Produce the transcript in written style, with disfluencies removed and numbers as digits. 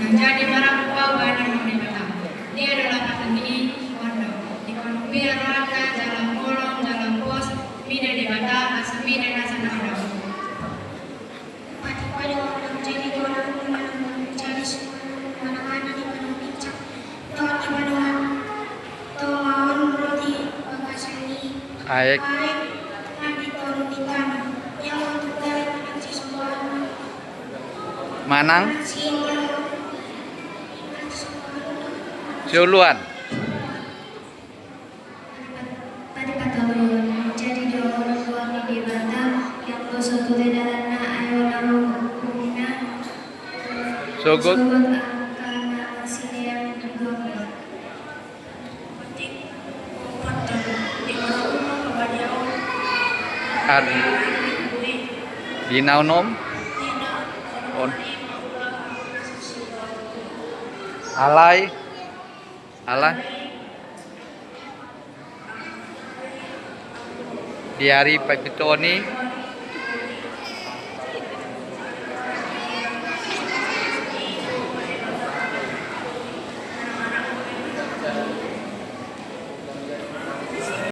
Jadi barang bawa dan menikah. Dia adalah petani pondok. Di pondok Raka, Jalan Bolong, Jalan Pos, Mida di Bata, Asami dan Asanado. Pada orang jadi orang mencari mana-mana di mana picak. Toh di mana tomaon roti bakasani. Aik. Nanti turun di tanah. Yang untuk kalian nanti semua. Manang Siuluan. Pada kata orang jadi dua orang luar di Batam yang suatu daerahnya ayo nama kumina Sogot. karena sini yang tergolong. Ad Dinau nom. On. Alay. Alay. Di hari Pagpitoni